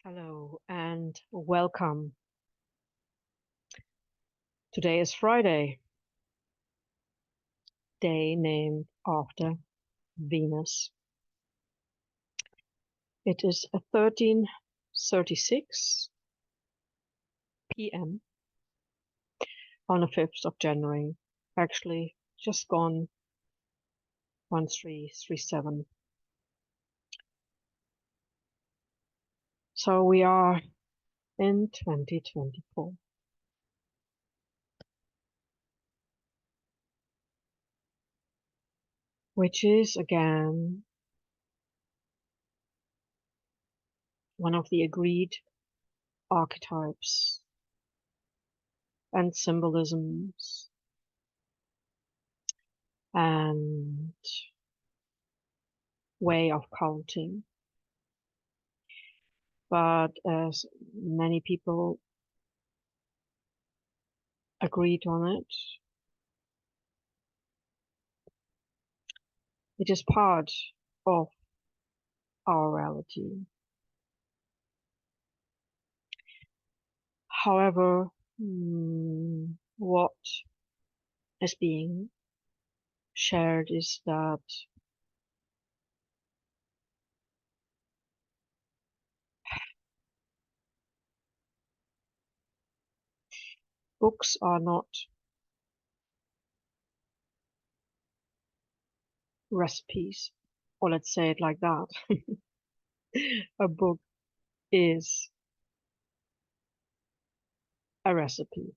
Hello and welcome. Today is Friday, day named after Venus. It is 13:36 p.m. on the 5th of January. Actually, just gone 1337. So we are in 2024. Which is again one of the agreed archetypes and symbolisms and way of counting. But as many people agreed on it, it is part of our reality. However, what is being shared is that books are not recipes, or let's say it like that. A book is a recipe.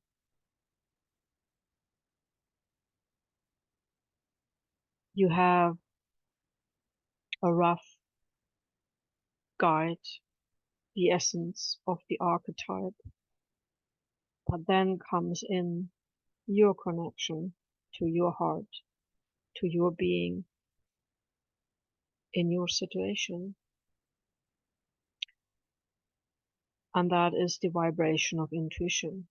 You have a rough guide, the essence of the archetype, but then comes in your connection to your heart, to your being, in your situation. And that is the vibration of intuition.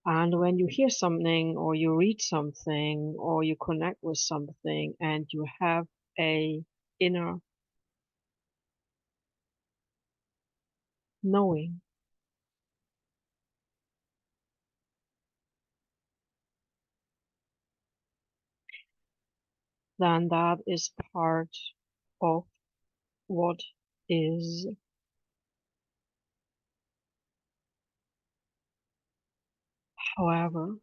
And when you hear something or you read something or you connect with something and you have a inner knowing, then that is part of what is. However,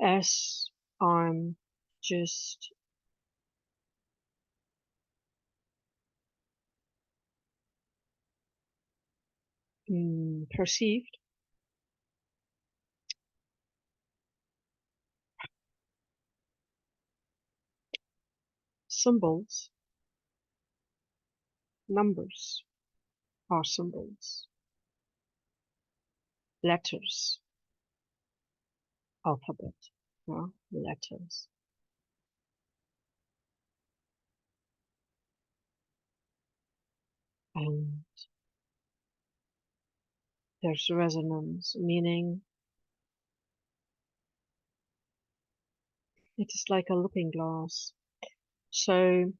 as I'm just perceived, symbols, numbers are symbols, letters, alphabet, letters. And there's resonance, meaning it is like a looking glass. So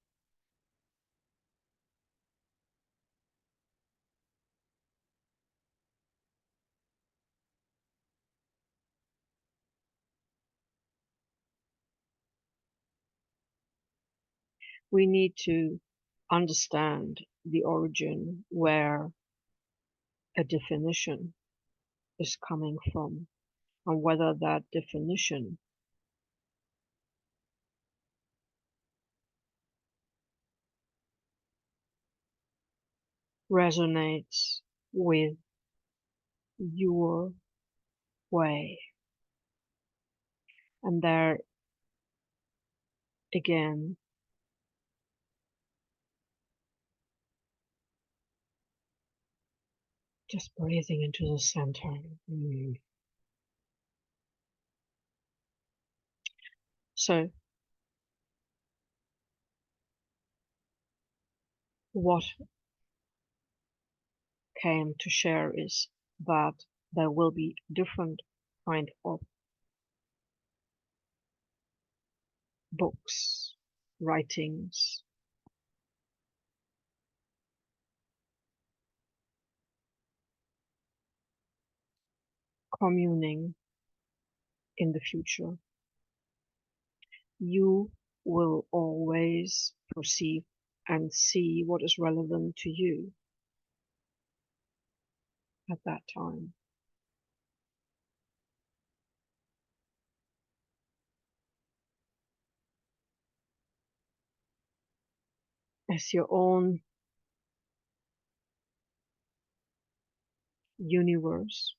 we need to understand the origin where a definition is coming from and whether that definition resonates with your way. And there again, just breathing into the center. So what came to share is that there will be different kind of books, writings, communing in the future, you will always perceive and see what is relevant to you at that time. As your own universe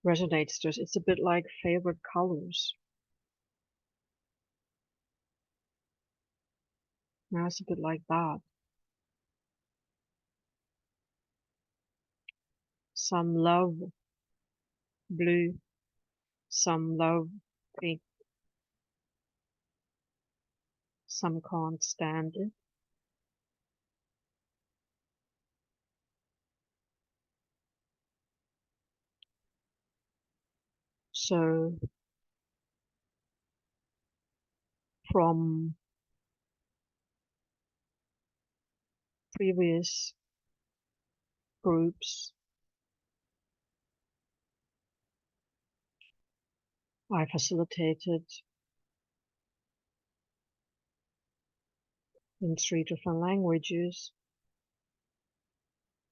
resonates to us. It's a bit like favorite colors. Now it's a bit like that. Some love blue, some love pink, some can't stand it. So from previous groups, I facilitated in 3 different languages,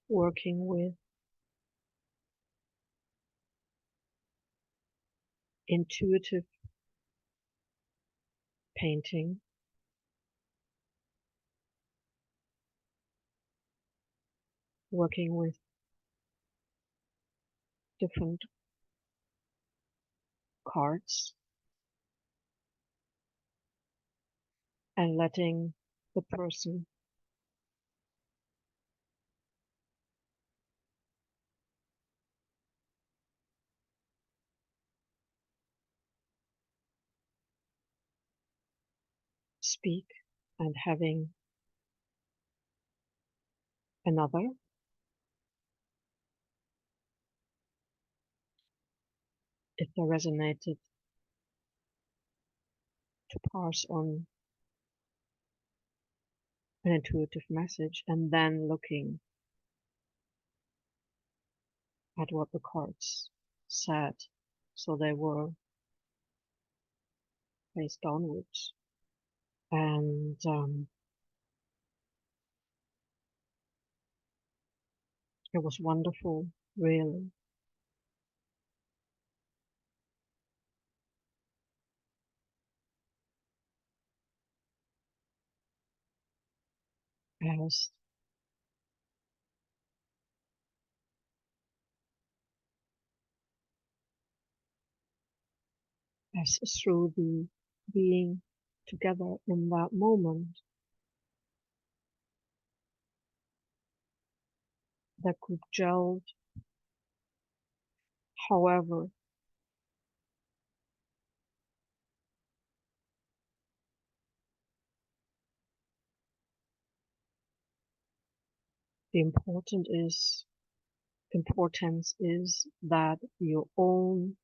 working with intuitive painting, working with different cards, and letting the person speak and having another, if they resonated, to pass on an intuitive message, and then looking at what the cards said. So they were face downwards. And it was wonderful, really. As through the being together in that moment, that group gelled. However, the importance is that your own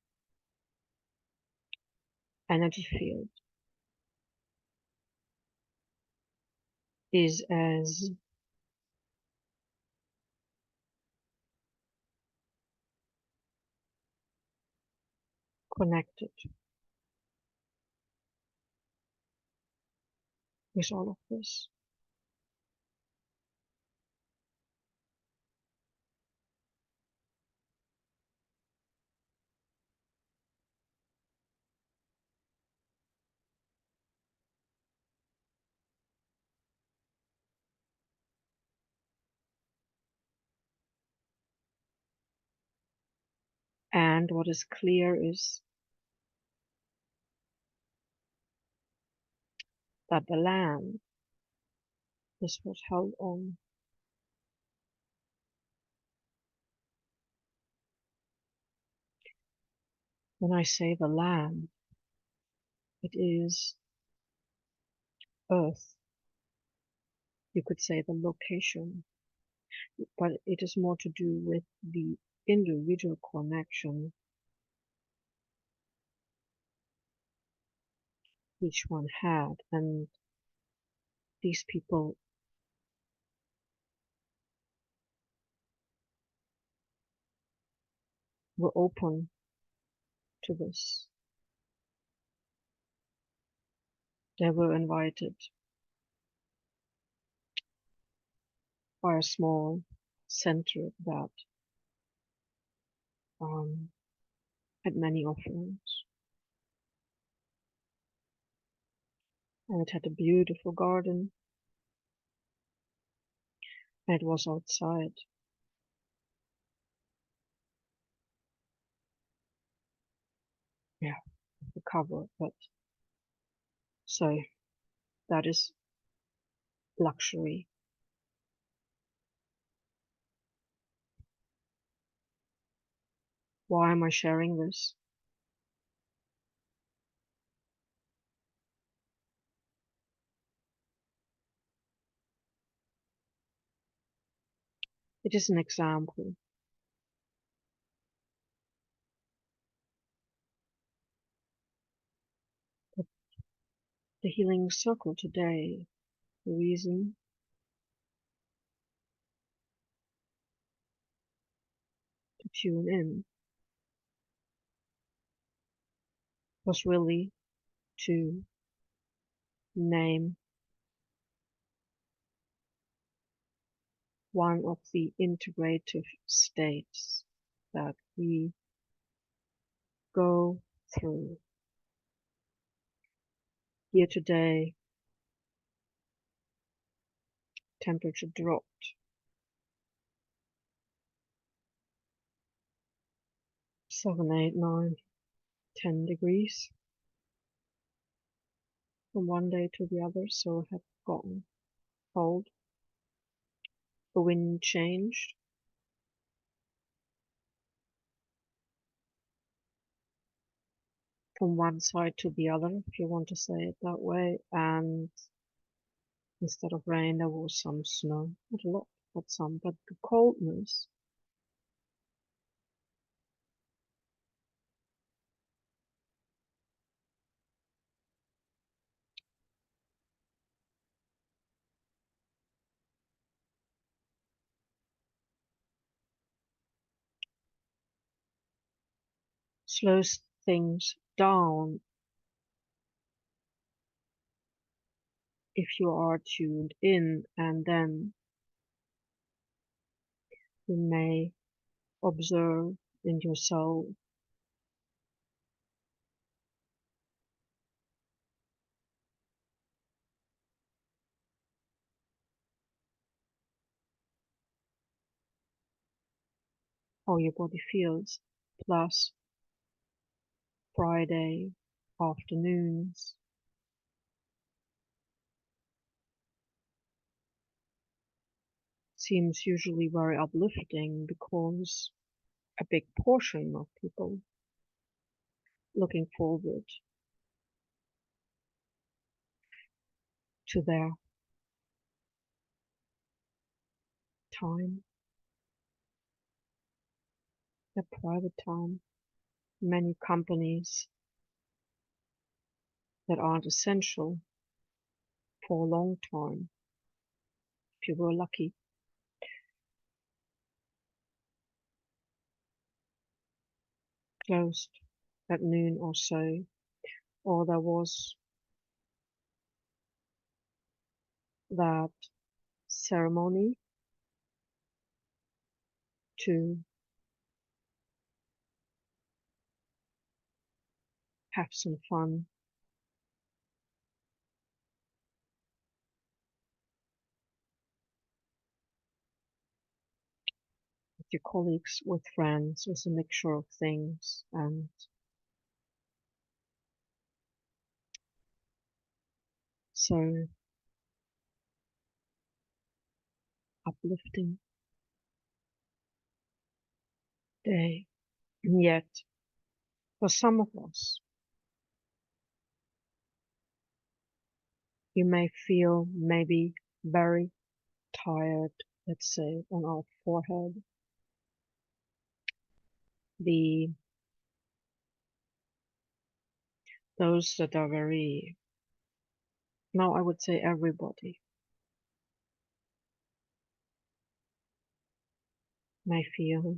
energy field is as connected with all of this. And what is clear is that the land is what held on. When I say the land, it is Earth. You could say the location, but it is more to do with the individual connection each one had. And these people were open to this. They were invited by a small center that had many offerings. And it had a beautiful garden. And it was outside. Yeah, the cover, but so that is luxury. Why am I sharing this? It is an example. But the healing circle today, the reason to tune in was really to name one of the integrative states that we go through. Here today, temperature dropped 7, 8, 9, 10 degrees from one day to the other, so it had gotten cold. The wind changed. From one side to the other, if you want to say it that way, and instead of rain there was some snow. Not a lot, but some. But the coldness slows things down if you are tuned in, and then you may observe in yourself how your body feels. Plus Friday afternoons seems usually very uplifting because a big portion of people looking forward to their time, their private time. Many companies that aren't essential for a long time, if you were lucky, closed at noon or so, or there was that ceremony to have some fun. With your colleagues, with friends, with a mixture of things, and so uplifting day. And yet, for some of us, you may feel maybe very tired, let's say, on our forehead. The those that are very, now I would say everybody may feel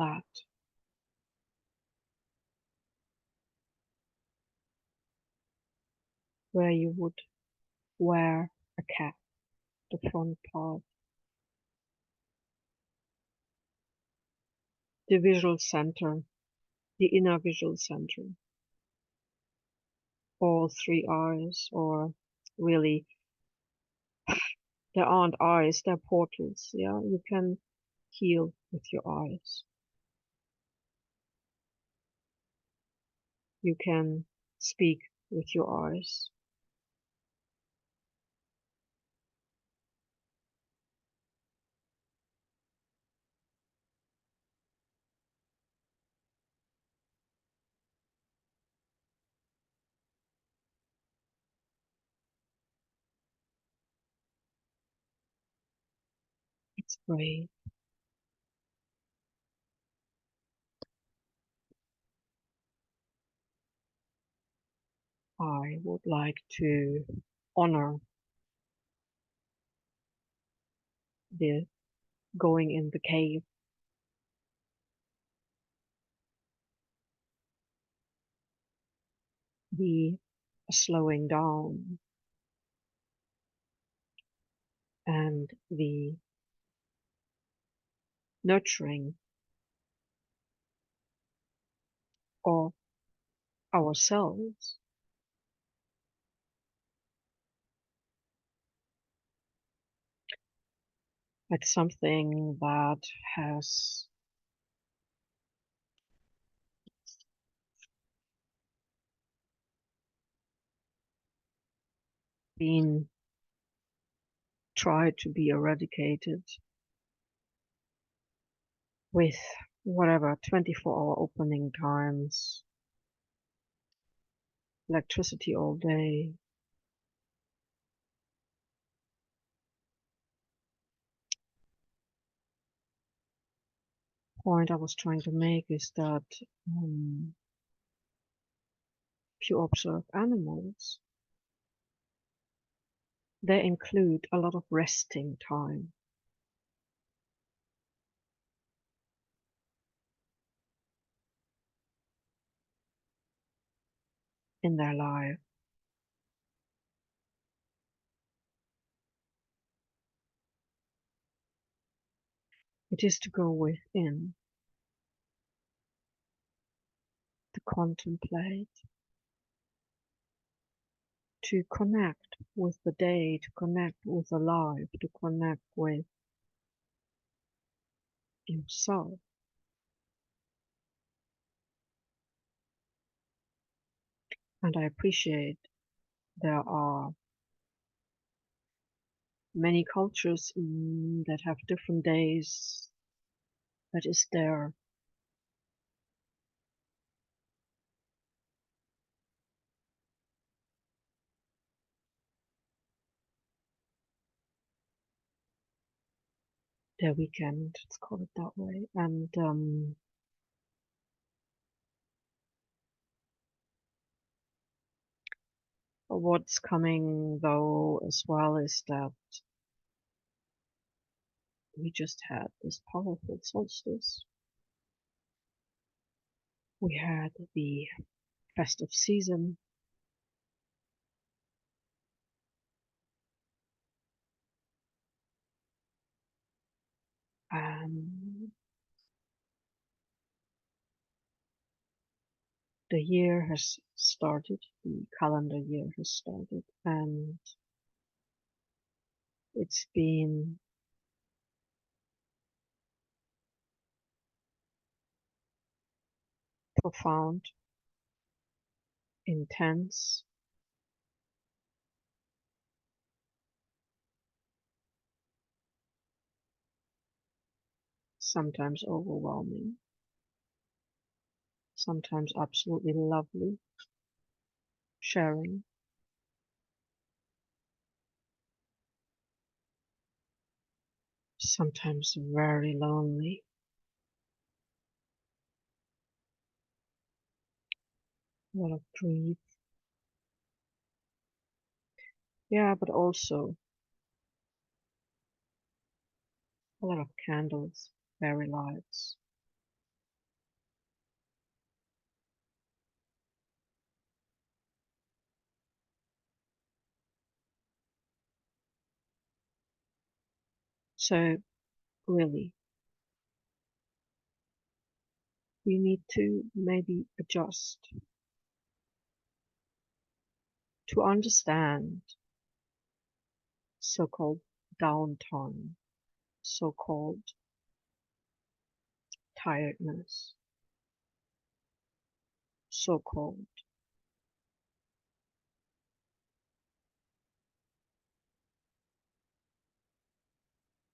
that, where you would wear a cap, the front part, the visual center, the inner visual center, all three eyes, or really, there aren't eyes, they're portals. Yeah, you can heal with your eyes. You can speak with your eyes. It's brave. I would like to honor the going in the cave, the slowing down, and the nurturing of ourselves. It's something that has been tried to be eradicated with whatever 24-hour opening times, electricity all day. Point I was trying to make is that if you observe animals, they include a lot of resting time in their life. It is to go within, to contemplate, to connect with the day, to connect with the life, to connect with yourself. And I appreciate there are many cultures that have different days. That is their weekend, let's call it that way. And what's coming though as well is that we just had this powerful solstice. We had the festive season, and the year has started, the calendar year has started, and it's been profound, intense, sometimes overwhelming, sometimes absolutely lovely, sharing, sometimes very lonely, a lot of grief, yeah, but also a lot of candles, fairy lights, So really, we need to maybe adjust to understand so-called downtime, so-called tiredness, so-called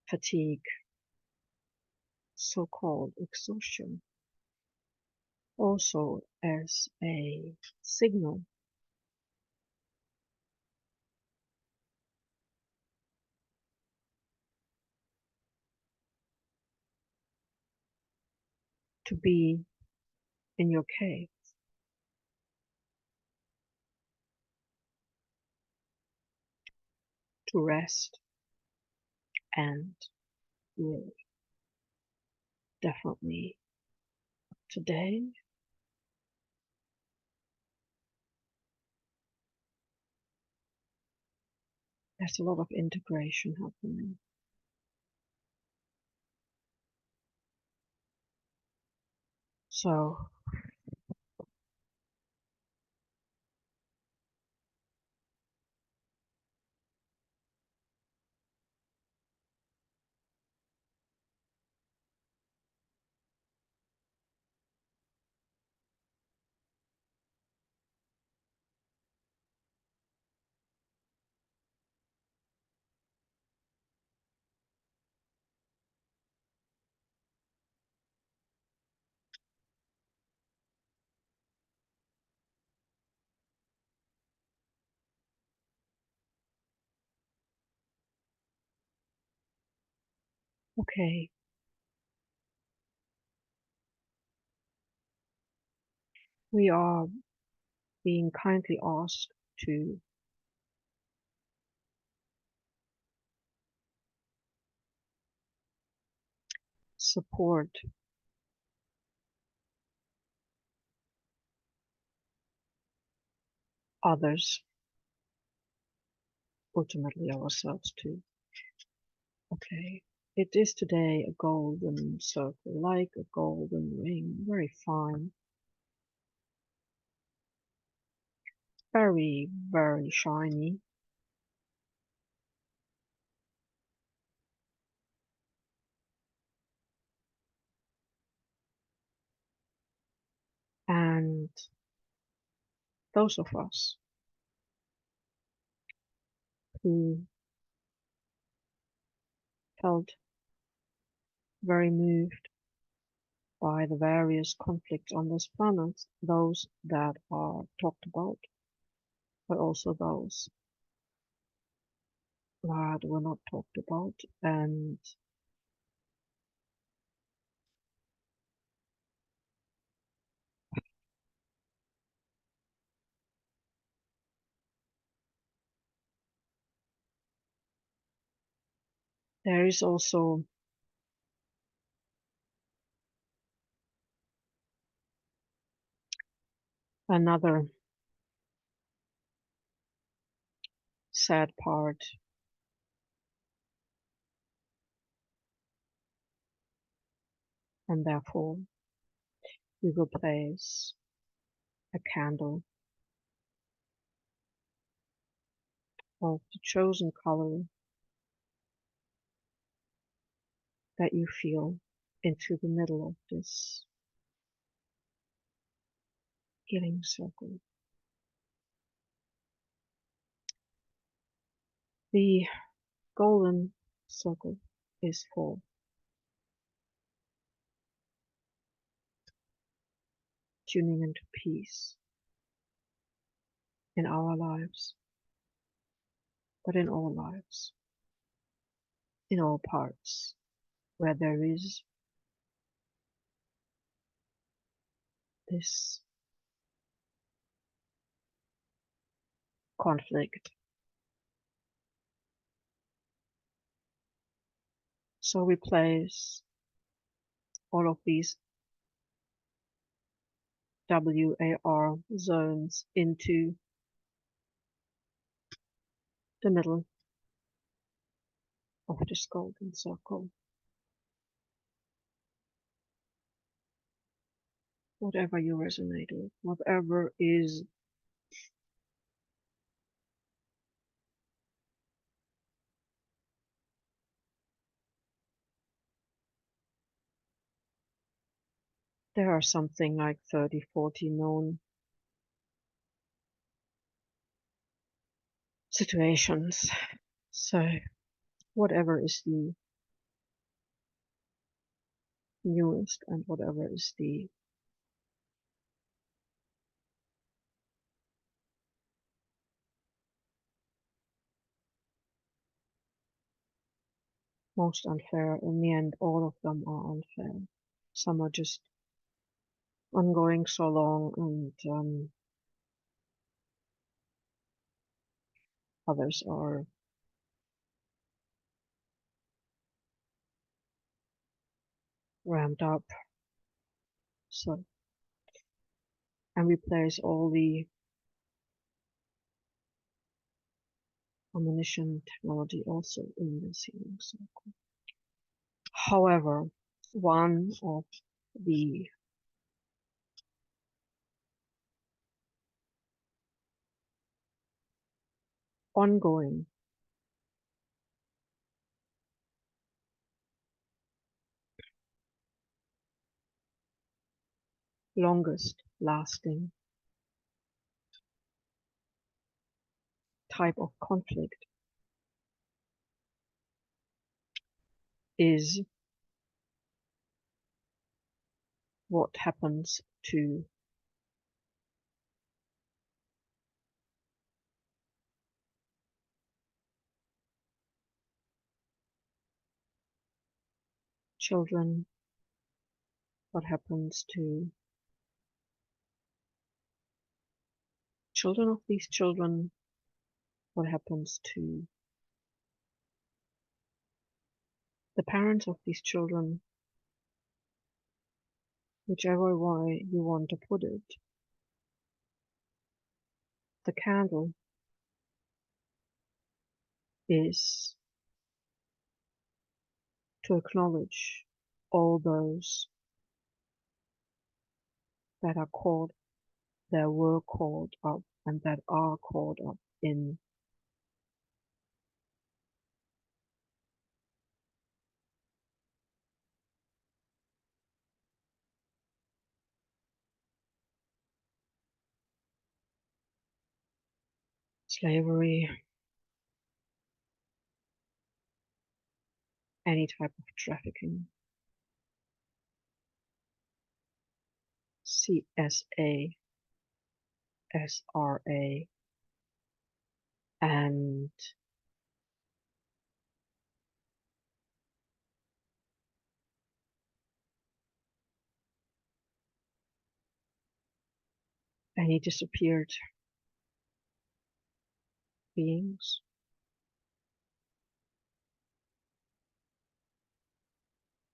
fatigue, so-called exhaustion, also as a signal to be in your cave, to rest, and really, definitely today, there's a lot of integration happening. So okay, we are being kindly asked to support others, ultimately ourselves too. Okay. It is today a golden circle, like a golden ring, very fine, very, very shiny. And those of us who felt very moved by the various conflicts on this planet, those that are talked about, but also those that were not talked about. And there is also another sad part, and therefore we will place a candle of the chosen color that you feel into the middle of this healing circle. The golden circle is for tuning into peace in our lives, but in all lives, in all parts where there is this conflict. So we place all of these WAR zones into the middle of this golden circle. Whatever you resonate with, whatever is there are something like 30, 40 known situations. So whatever is the newest and whatever is the most unfair, in the end, all of them are unfair. Some are just ongoing so long, and others are ramped up. So, and we place all the ammunition technology also in this healing circle. However, one of the ongoing longest lasting type of conflict is what happens to children, what happens to children of these children, what happens to the parents of these children, whichever way you want to put it. The candle is to acknowledge all those that are caught, that were caught up, and that are caught up in slavery, any type of trafficking, CSA, SRA, and any disappeared beings.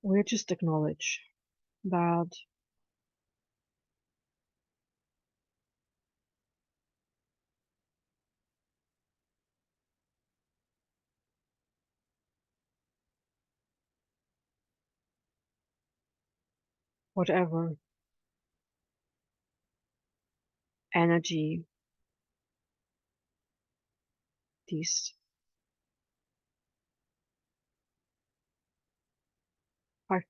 We just acknowledge that whatever energy these 5%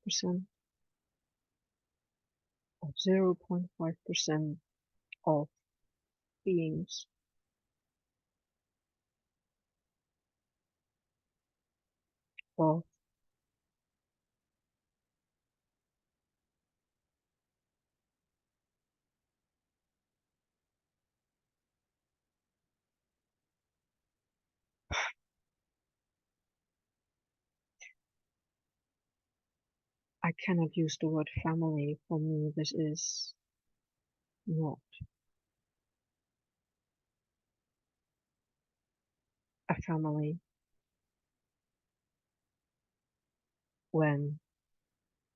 or 0.5% of beings of I cannot use the word family. For me, this is not a family when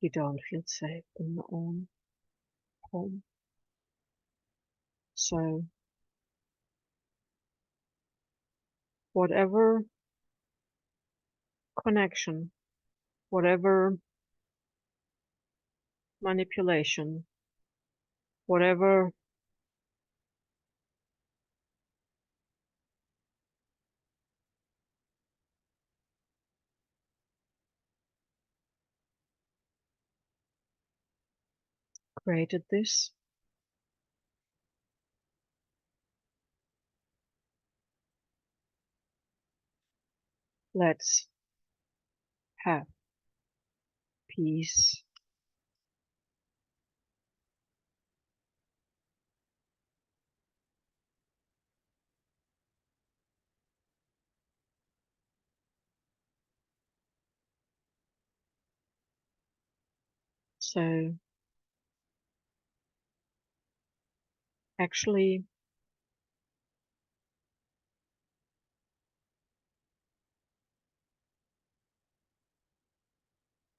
you don't feel safe in your own home. So whatever connection, whatever manipulation, whatever created this, let's have peace. So actually,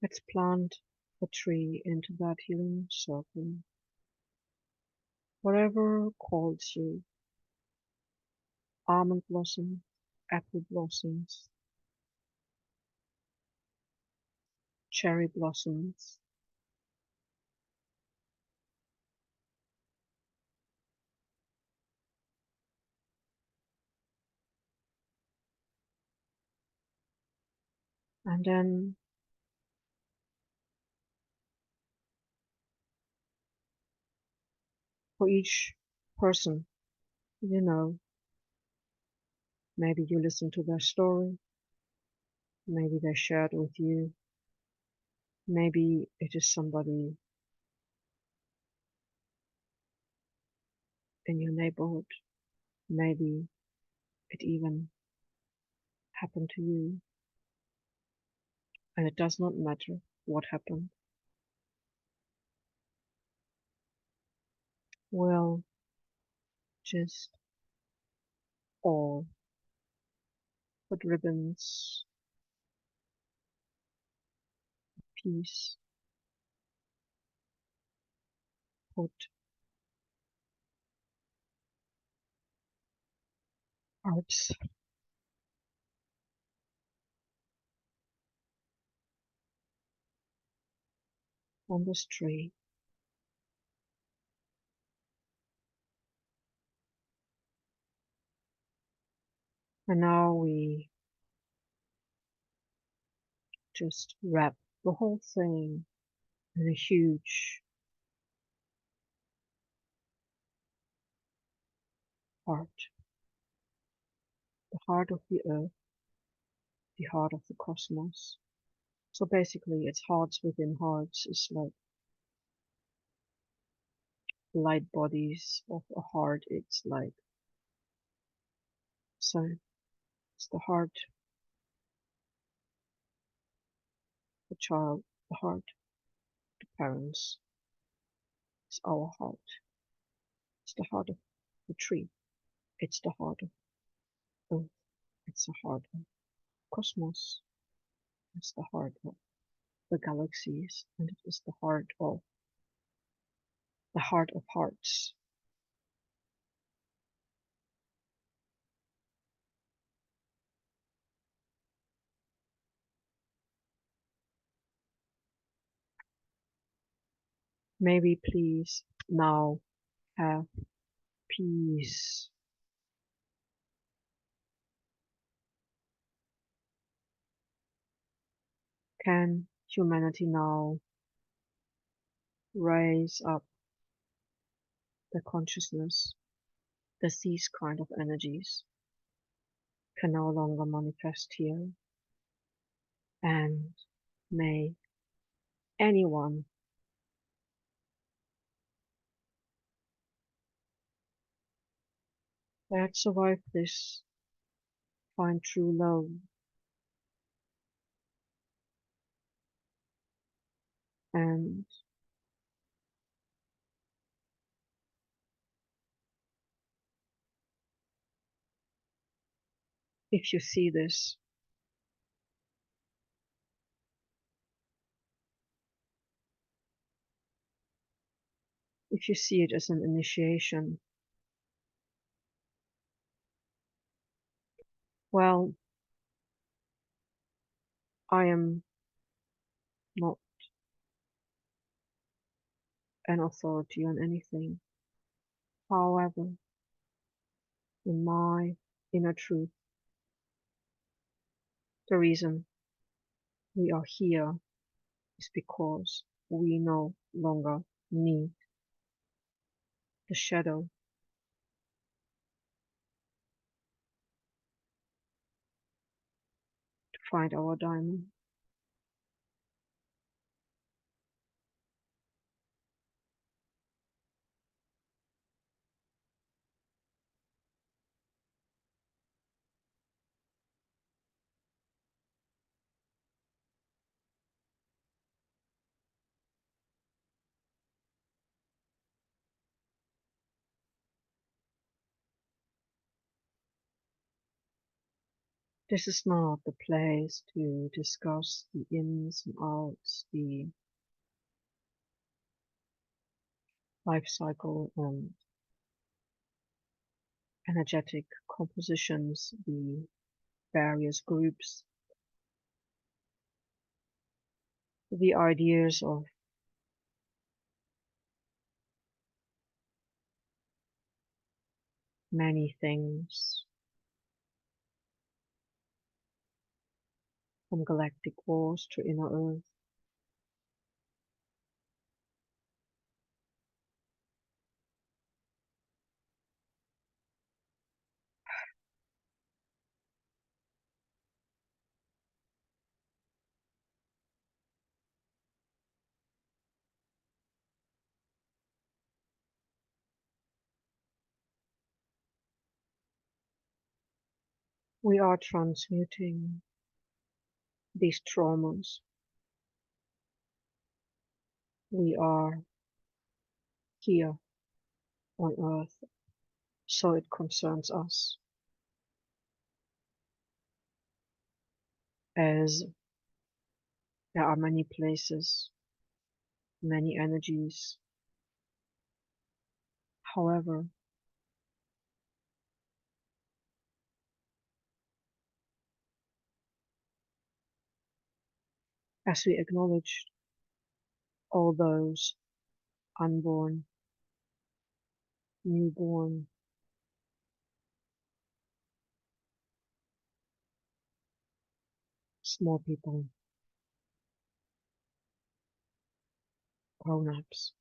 let's plant a tree into that healing circle. Whatever calls you, almond blossom, apple blossoms, cherry blossoms, and then for each person, you know, maybe you listen to their story, maybe they shared with you, maybe it is somebody in your neighborhood, maybe it even happened to you, and it does not matter what happened. We'll just all put ribbons, peace, put hearts on this tree. And now we just wrap the whole thing in a huge heart, the heart of the earth, the heart of the cosmos. So basically, it's hearts within hearts. It's like light bodies of a heart. It's like, so it's the heart, the child, the heart, the parents. It's our heart. It's the heart of the tree. It's the heart of earth. It's the heart of cosmos. It's the heart of the galaxies, and it is the heart of hearts. May we please now have peace. Can humanity now raise up the consciousness that these kind of energies can no longer manifest here, and may anyone that survived this find true love, and if you see this, if you see it as an initiation, well, I am not an authority on anything. However, in my inner truth, the reason we are here is because we no longer need the shadow to find our diamond. This is not the place to discuss the ins and outs, the life cycle and energetic compositions, the various groups, the ideas of many things, from galactic wars to inner earth. We are transmuting these traumas. We are here on earth, so it concerns us, as there are many places, many energies. However, as we acknowledge all those unborn, newborn, small people, grown-ups,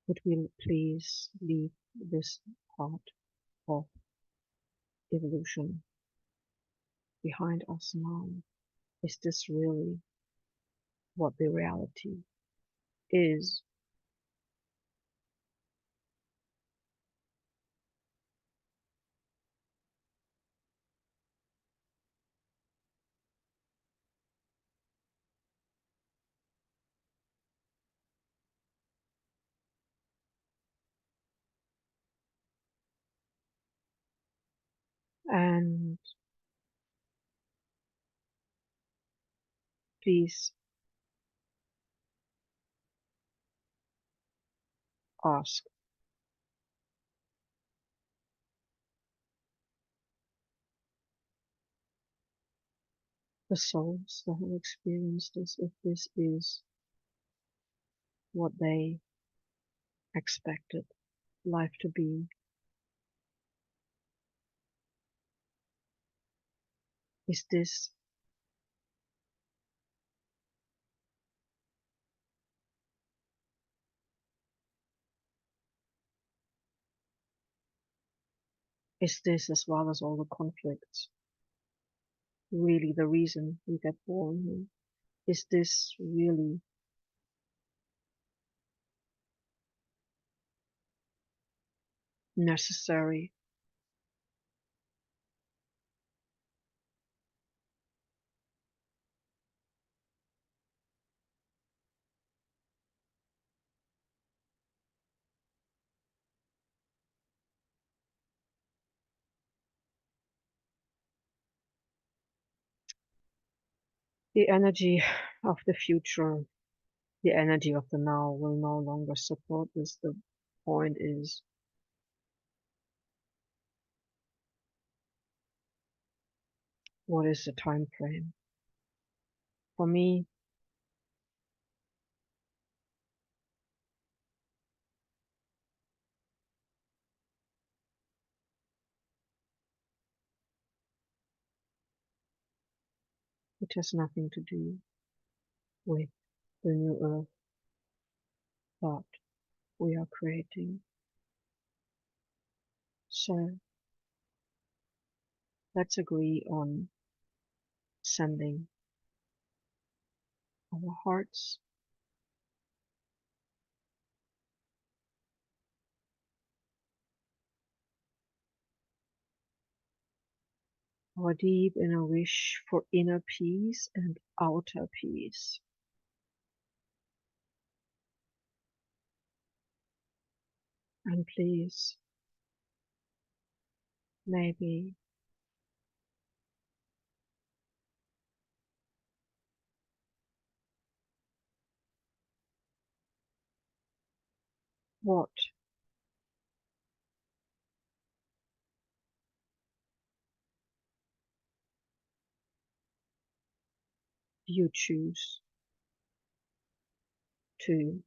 would we please leave this part of evolution behind us now? Is this really what the reality is? And please ask the souls that have experienced this if this is what they expected life to be. Is this as well as all the conflicts really the reason we get born here? Is this really necessary? The energy of the future, the energy of the now will no longer support this. The point is What is the time frame? For me, it has nothing to do with the new earth that we are creating. So let's agree on sending our hearts, our deep inner wish for inner peace and outer peace. And please, maybe what you choose to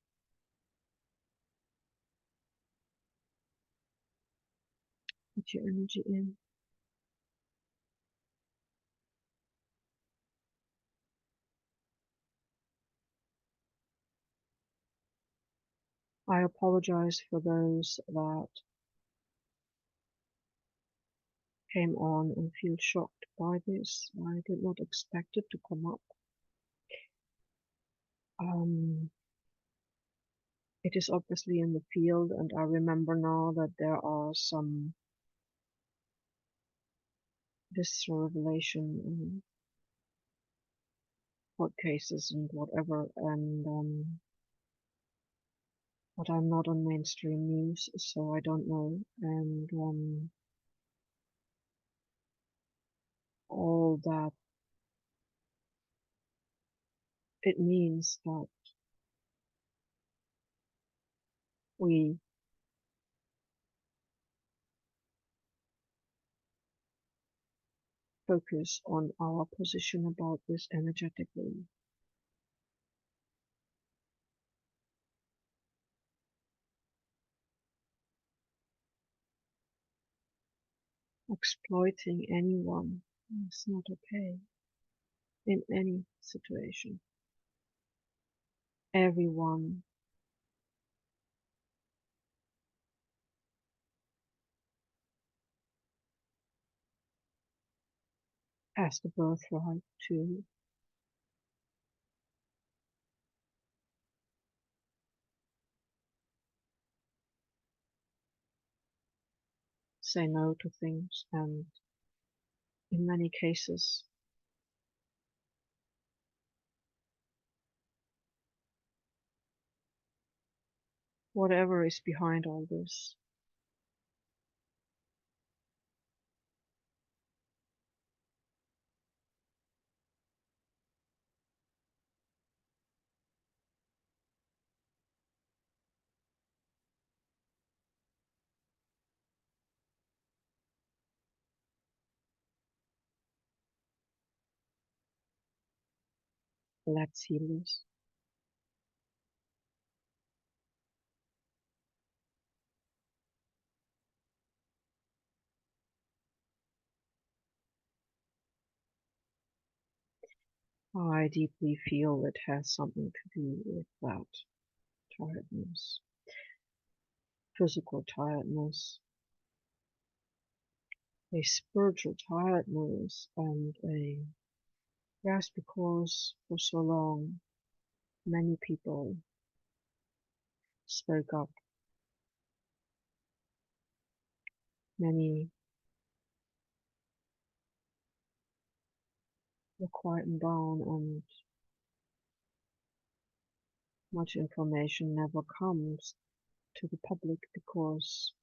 put your energy in. I apologize for those that came on and feel shocked by this. I did not expect it to come up. It is obviously in the field, and I remember now that there are some this revelation in court cases and whatever, and but I'm not on mainstream news, so I don't know. And all that it means that we focus on our position about this energetically, exploiting anyone is not okay in any situation. Everyone has the birthright to say no to things, and in many cases, whatever is behind all this, let's heal this. I deeply feel it has something to do with that tiredness, physical tiredness, a spiritual tiredness, and a yes, because for so long many people spoke up, many were quietened down, and much information never comes to the public because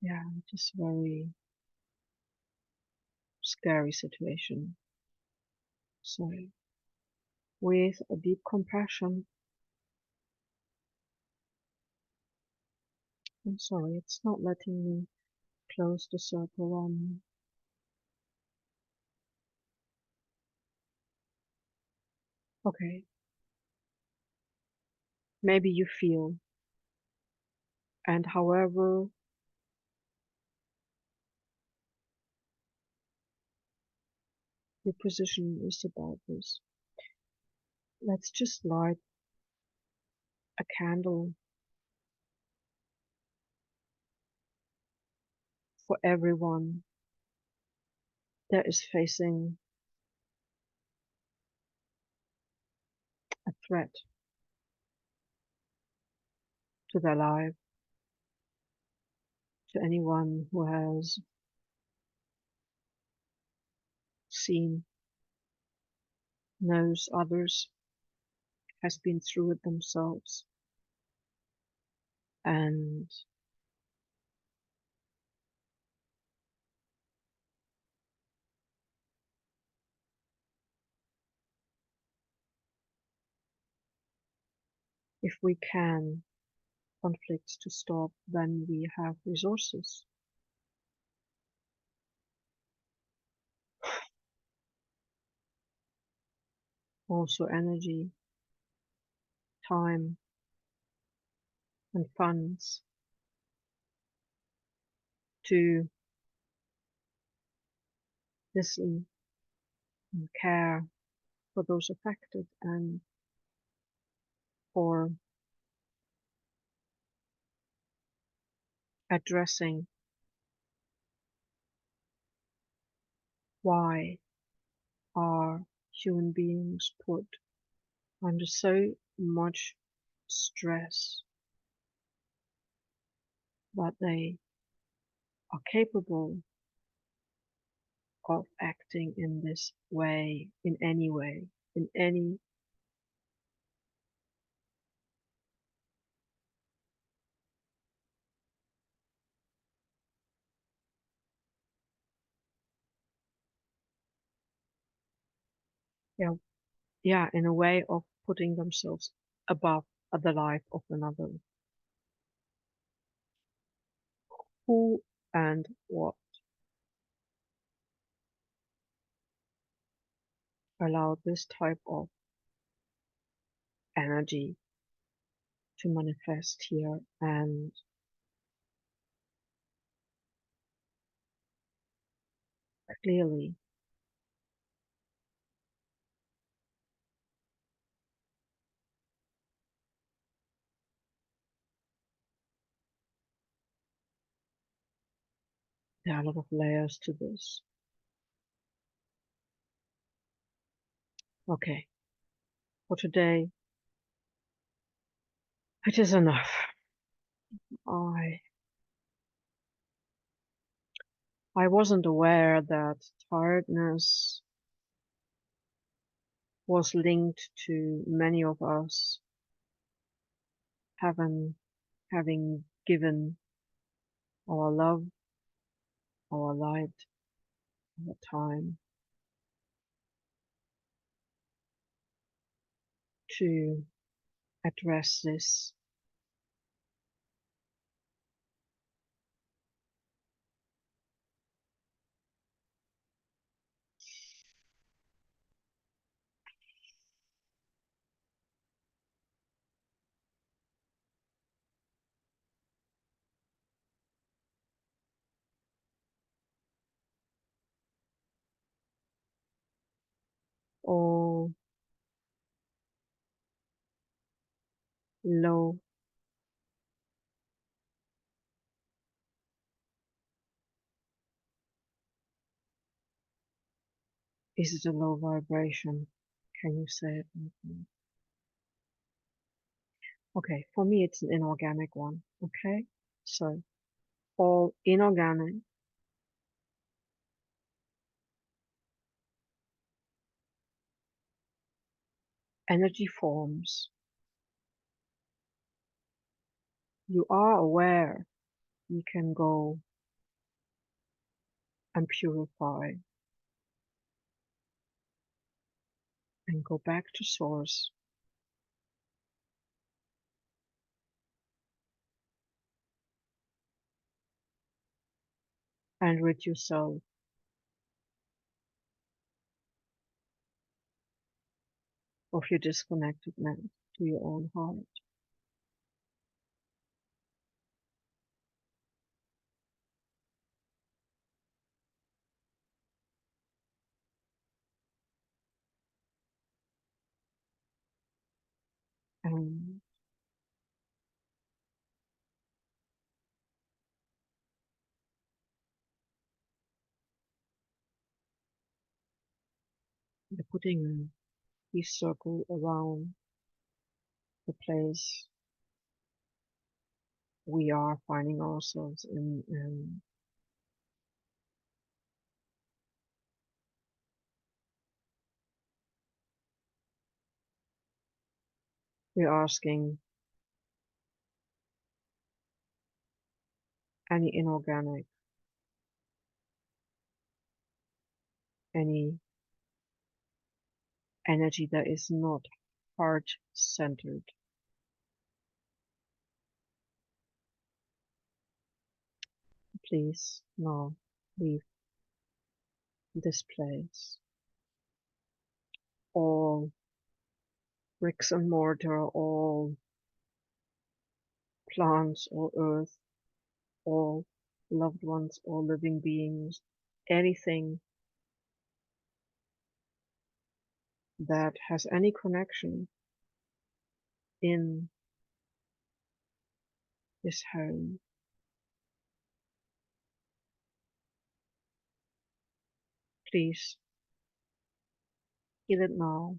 yeah, it is a very scary situation. So with a deep compassion, I'm sorry, it's not letting me close the circle on. Okay, maybe you feel, and however your position is about this, let's just light a candle for everyone that is facing a threat to their life, to anyone who has seen, knows others, has been through it themselves, and if we can conflicts to stop, then we have resources, also energy, time, and funds to listen and care for those affected and for addressing why are human beings put under so much stress that they are capable of acting in this way, in any yeah, yeah, in a way of putting themselves above the life of another. Who and what allowed this type of energy to manifest here, and clearly there are a lot of layers to this. Okay, for today it is enough. I I wasn't aware that tiredness was linked to many of us having given our love, our light, our time to address this. All low, is it a low vibration? Can you say it? Okay, for me it's an inorganic one. Okay, so all inorganic energy forms, you are aware you can go and purify and go back to source. and rid yourself of your disconnectedness to your own heart. And you're putting a peace circle around the place we are finding ourselves in, and we're asking any inorganic, any energy that is not heart-centered, please now leave this place. All bricks and mortar, all plants or earth, all loved ones, all living beings, anything that has any connection in this home, please heal it now.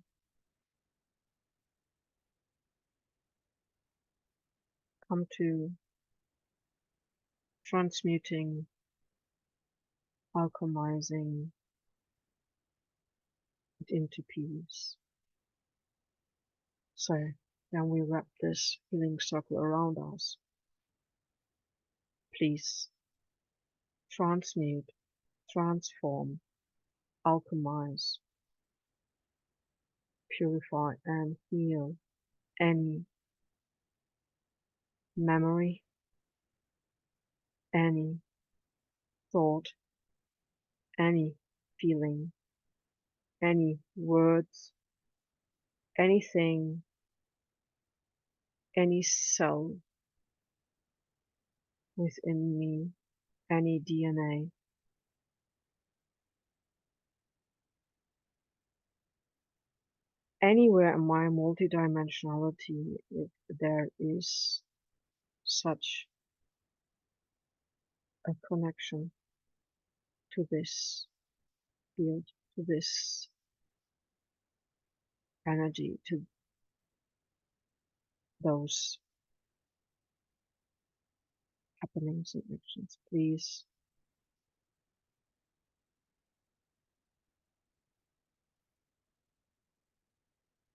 Come to transmuting, alchemizing it into peace. So then we wrap this healing circle around us. Please transmute, transform, alchemize, purify, and heal any memory, any thought, any feeling, any words, anything, any cell within me, any DNA, anywhere in my multidimensionality, if there is such a connection to this field, to this energy, to those happenings and actions. Please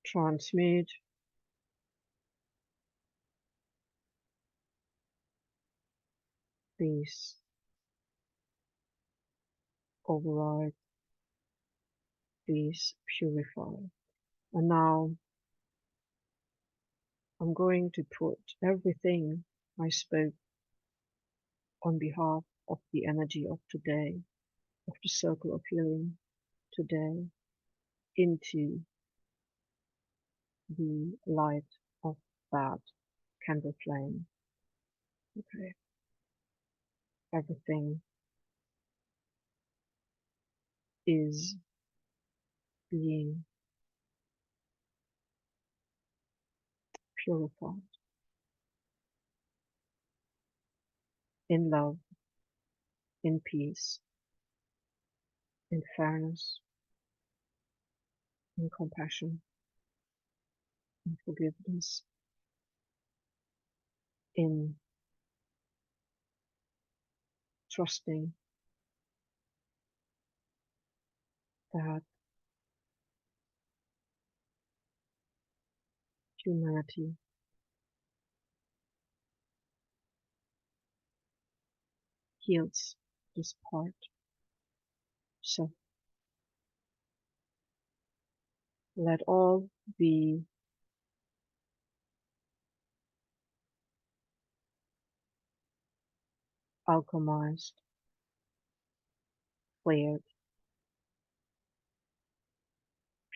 transmute, please override, please purify. And now I'm going to put everything I spoke on behalf of the energy of today, of the circle of healing today, into the light of that candle flame. Okay, everything is being purified in love, in peace, in fairness, in compassion, in forgiveness, in trusting that humanity heals this part. So let all be alchemized cleared,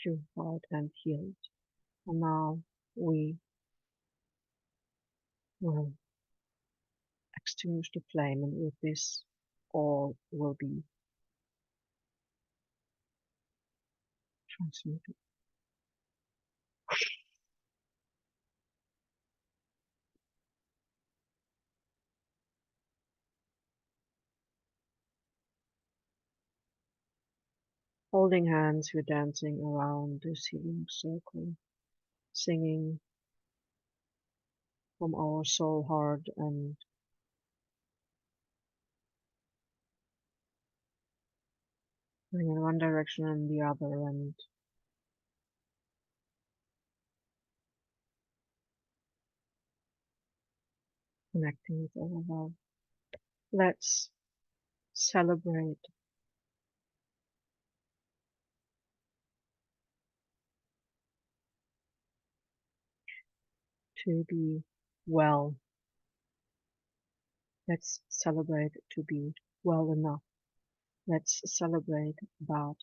purified, and healed. And now we will extinguish the flame, and with this, all will be transmuted. Holding hands, we're dancing around this healing circle, singing from our soul heart and going in one direction and the other, and connecting with our love. Let's celebrate to be well. Let's celebrate to be well enough. Let's celebrate that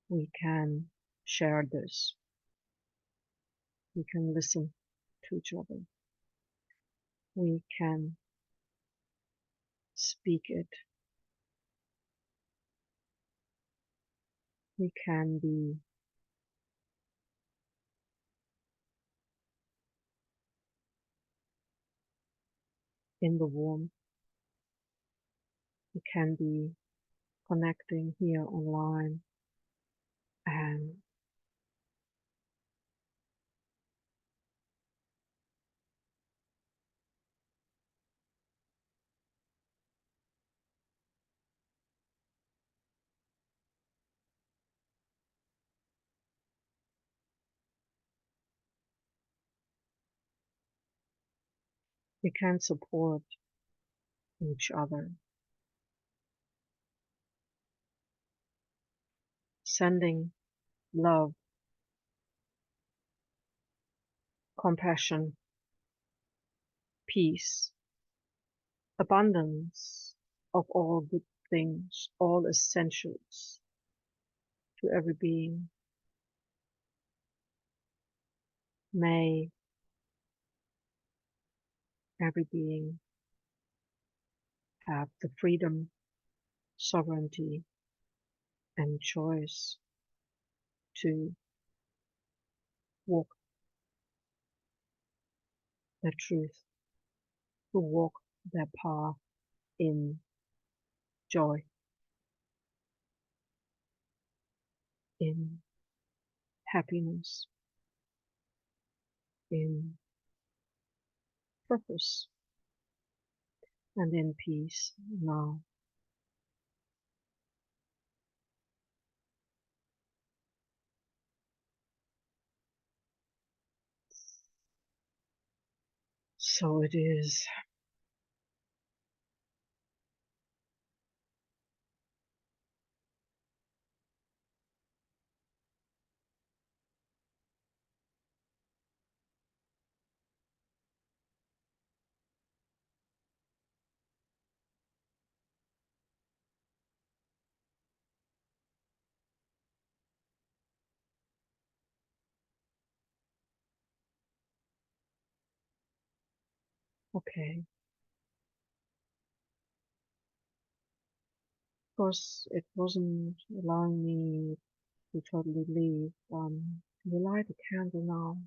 we can share this. We can listen to each other. We can speak it. We can be in the warmth. We can be connecting here online, and we can support each other, sending love, compassion, peace, abundance of all good things, all essentials to every being. May every being have the freedom, sovereignty, and choice to walk their truth, to walk their path in joy, in happiness, in purpose, and in peace now. So it is. Okay. Of course, it wasn't allowing me to totally leave. We light a candle now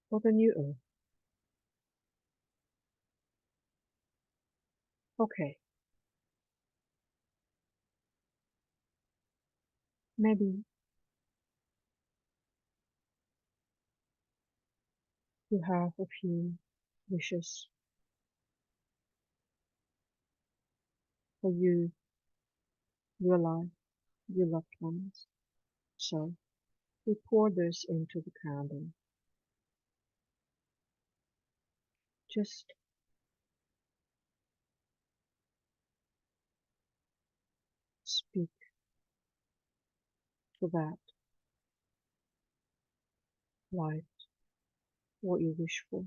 for the new earth. Okay. Maybe you have a few wishes for you, your life, your loved ones. So we pour this into the candle. Just speak to that light what you wish for.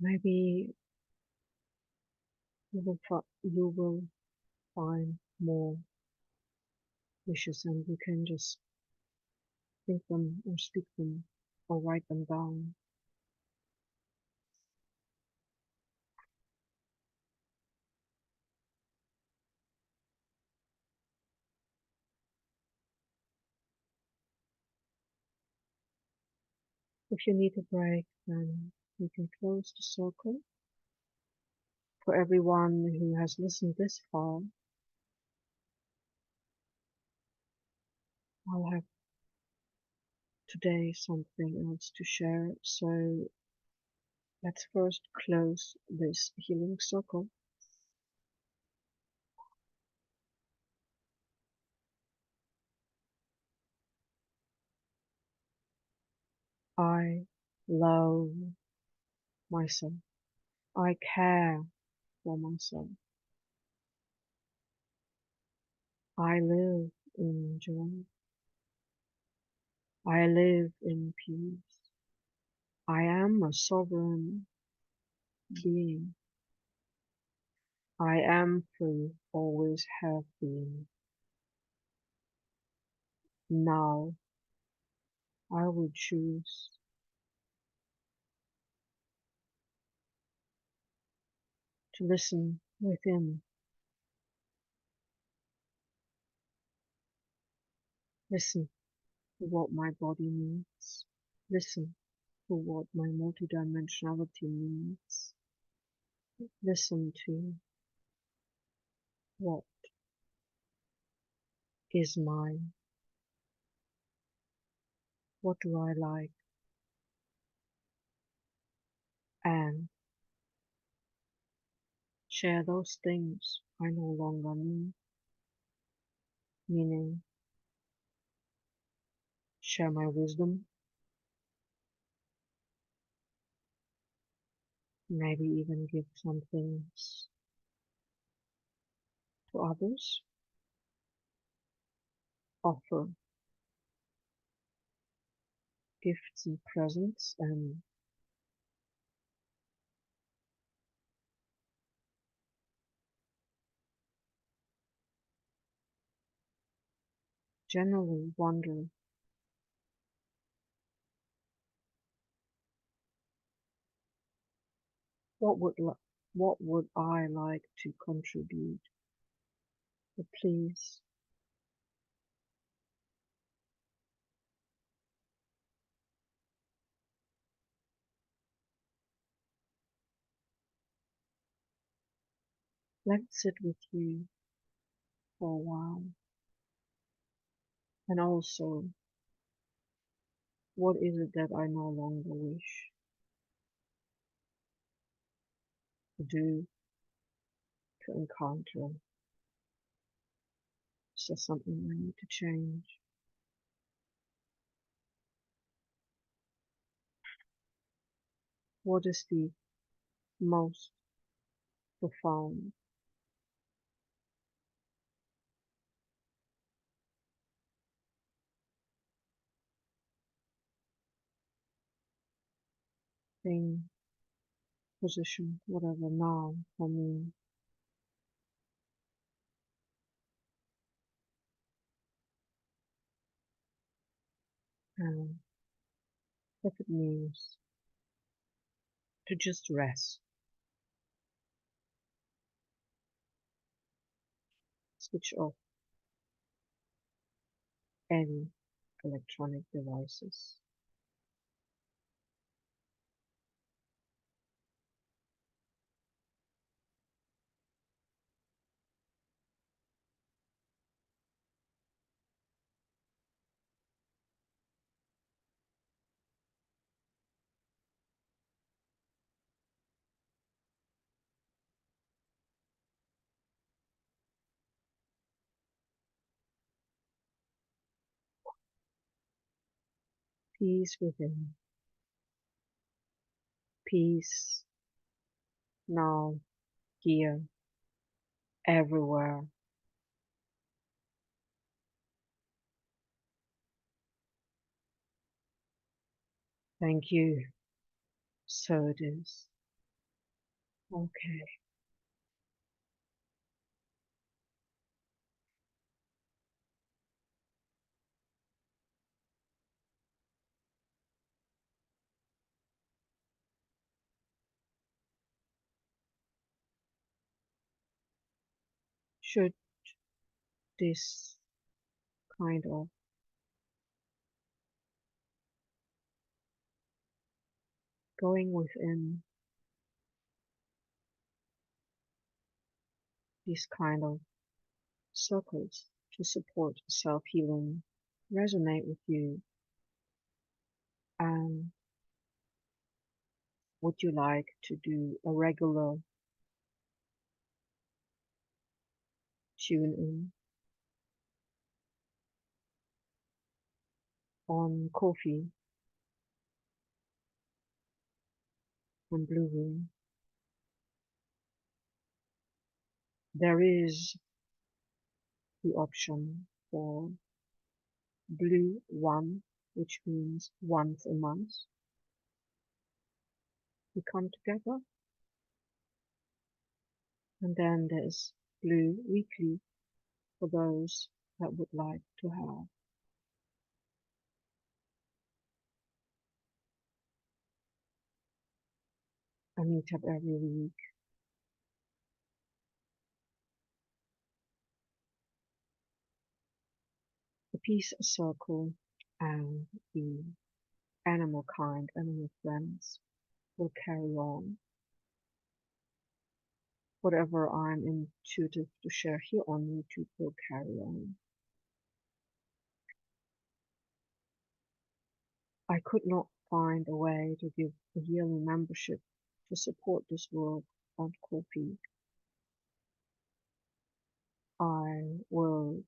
Maybe you will find more wishes and you can just think them or speak them or write them down. If you need a break, then you can close the circle. For everyone who has listened this far, I'll have today something else to share. So let's first close this healing circle. I love myself. I care for myself. I live in joy. I live in peace. I am a sovereign being. I am free, always have been. Now I will choose to listen within, listen to what my body needs, listen to what my multidimensionality needs, listen to what is mine, what do I like, and share those things I no longer need, meaning share my wisdom, maybe even give some things to others, offer gifts and presents, and generally wonder what would what would I like to contribute. But please let it sit with you for a while. And also, what is it that I no longer wish to do, to encounter? Is there something I need to change? What is the most profound thing, position, whatever now for me? And if it means to just rest, switch off any electronic devices, peace within, peace now, here, everywhere. Thank you. So it is. Okay. Should this kind of going within these kind of circles to support self-healing resonate with you? And would you like to do a regular tune in on Coffee and Blue Room? There is the option for Blue One, which means once a month we come together, and then there's Blue Weekly for those that would like to have a meetup every week. The Peace Circle and the animal kind, animal friends will carry on. Whatever I'm intuitive to share here on YouTube will carry on. I could not find a way to give a yearly membership to support this work on Ko-fi. I will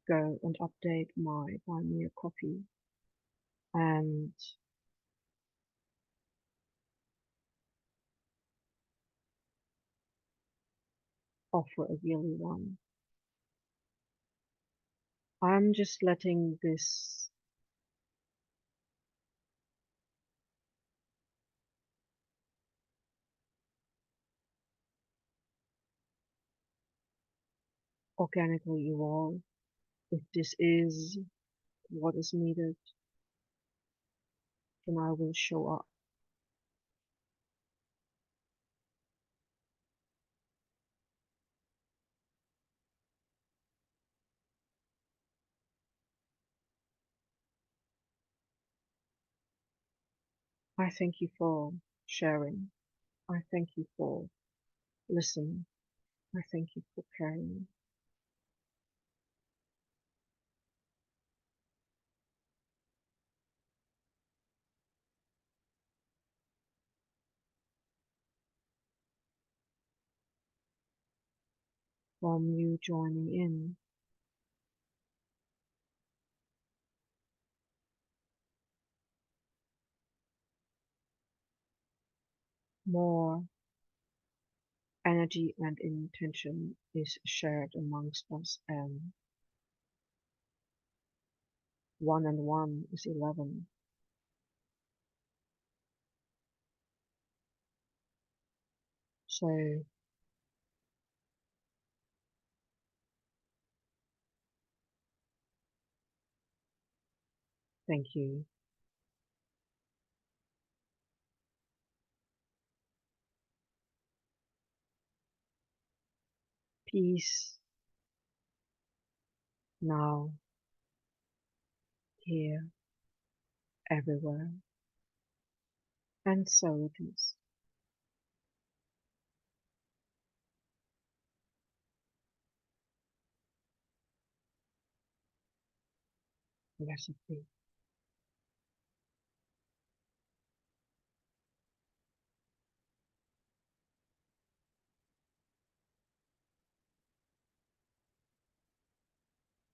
go and update my Buy Me a Coffee and offer a yearly one. I'm just letting this organically evolve. If this is what is needed, then I will show up. I thank you for sharing. I thank you for listening. I thank you for caring. From you joining in, more energy and intention is shared amongst us, and 1 and 1 is 11. So thank you. Peace now, here, everywhere. And so it is. Blessed be.